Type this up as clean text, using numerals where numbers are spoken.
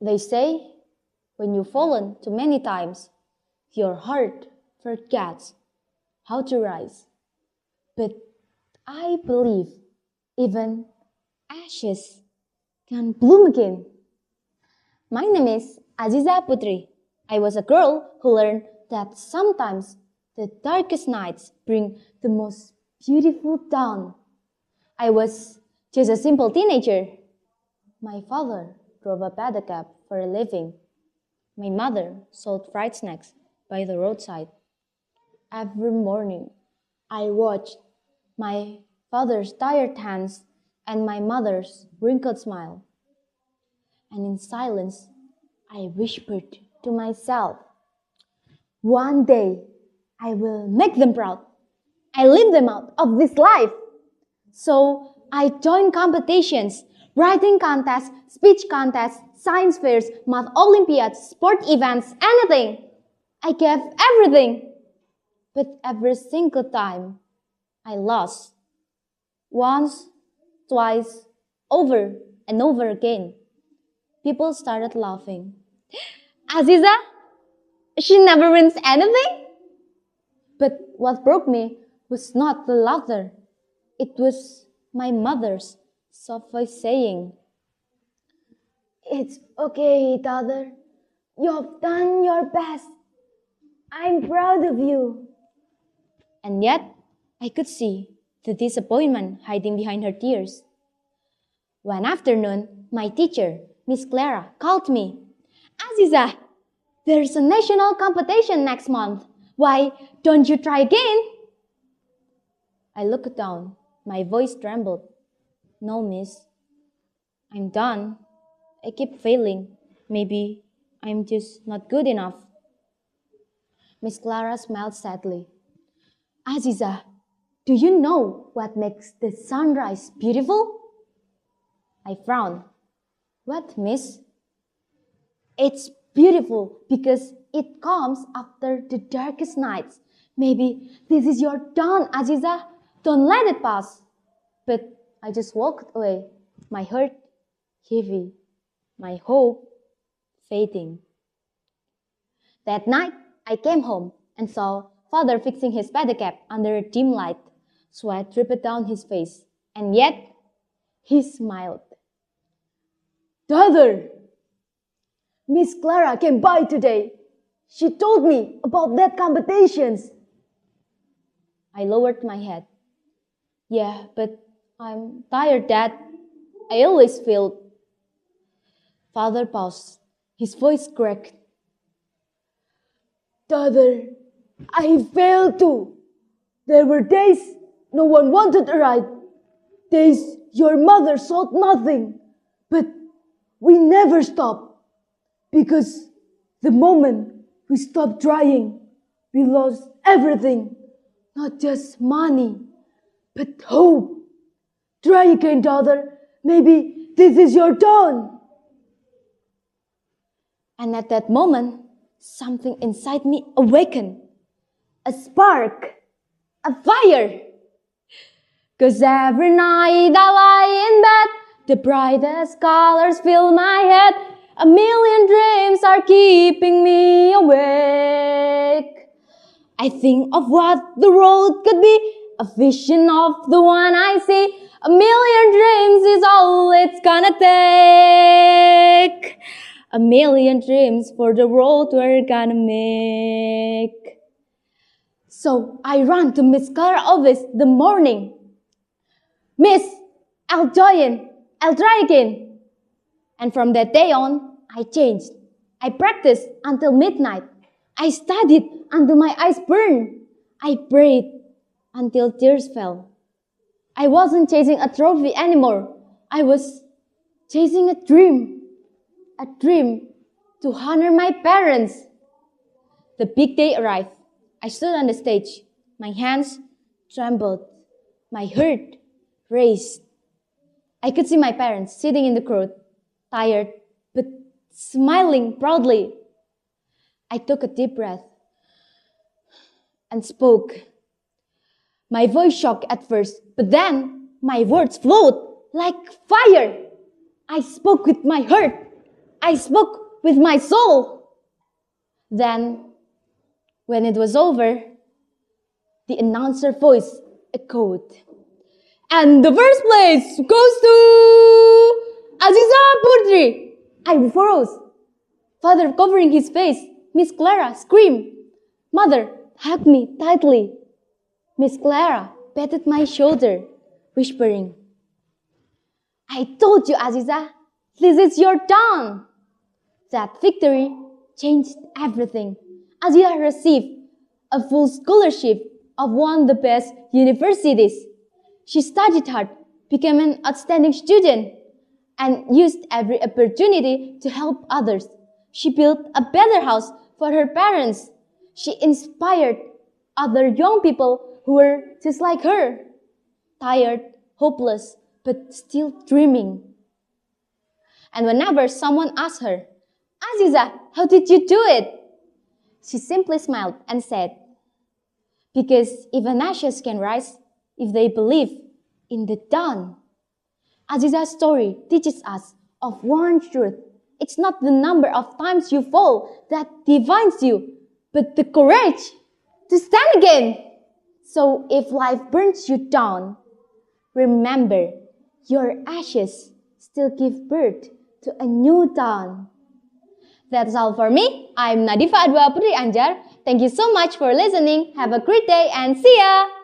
They say when you've fallen too many times, your heart forgets how to rise. But I believe even ashes can bloom again. My name is Adhwa Putri. I was a girl who learned that sometimes the darkest nights bring the most beautiful dawn. I was just a simple teenager. My father drove a pedicab for a living. My mother sold fried snacks by the roadside. Every morning, I watched my father's tired hands and my mother's wrinkled smile. And in silence, I whispered to myself, one day I will make them proud. I leave them out of this life. So I joined competitions, writing contests, speech contests, science fairs, math olympiads, sport events, anything. I gave everything. But every single time, I lost. Once, twice, over and over again. People started laughing. Aziza, she never wins anything? But what broke me was not the laughter. It was my mother's soft voice saying, "It's okay, daughter. You've done your best. I'm proud of you." And yet, I could see the disappointment hiding behind her tears. One afternoon, my teacher, Miss Clara, called me. "Aziza, there's a national competition next month. Why don't you try again?" I looked down. My voice trembled. "No, miss. I'm done. I keep failing. Maybe I'm just not good enough." Miss Clara smiled sadly. "Aziza, do you know what makes the sunrise beautiful?" I frowned. "What, miss?" "It's beautiful because it comes after the darkest nights. Maybe this is your dawn, Aziza. Don't let it pass." But I just walked away, my heart heavy, my hope fading. That night, I came home and saw father fixing his pedicab under a dim light. Sweat dripped down his face, and yet he smiled. "Daughter, Miss Clara came by today. She told me about that competitions." I lowered my head. "Yeah, but I'm tired, Dad. I always failed." Father paused. His voice cracked. "Daughter, I failed too. There were days no one wanted a ride. Days your mother sold nothing. But we never stopped. Because the moment we stopped trying, we lost everything. Not just money, but hope. Try again, daughter. Maybe this is your dawn." And at that moment, something inside me awakened. A spark, a fire. 'Cause every night I lie in bed, the brightest colors fill my head. A million dreams are keeping me awake. I think of what the road could be, a vision of the one I see. A million dreams is all it's gonna take. A million dreams for the world we're gonna make. So I ran to Miss Clara's office the morning. "Miss, I'll join. I'll try again." And from that day on, I changed. I practiced until midnight. I studied until my eyes burned. I prayed until tears fell. I wasn't chasing a trophy anymore. I was chasing a dream to honor my parents. The big day arrived. I stood on the stage. My hands trembled. My heart raced. I could see my parents sitting in the crowd, tired but smiling proudly. I took a deep breath and spoke. My voice shook at first, but then my words flowed like fire. I spoke with my heart. I spoke with my soul. Then, when it was over, the announcer voice echoed. And the first place goes to Adhwa Putri. I froze. Father covering his face. Miss Clara screamed. Mother hugged me tightly. Miss Clara patted my shoulder, whispering, I told you, Aziza, this is your turn. That victory changed everything. Aziza received a full scholarship of one of the best universities. She studied hard, became an outstanding student, and used every opportunity to help others. She built a better house for her parents. She inspired other young people who were just like her, tired, hopeless, but still dreaming. And whenever someone asked her, Aziza, how did you do it? She simply smiled and said, because even ashes can rise if they believe in the dawn. Aziza's story teaches us of one truth. It's not the number of times you fall that defines you, but the courage to stand again. So if life burns you down, remember, your ashes still give birth to a new dawn. That's all for me. I'm Nadhifa Adhwa Putri Andjar. Thank you so much for listening. Have a great day and see ya!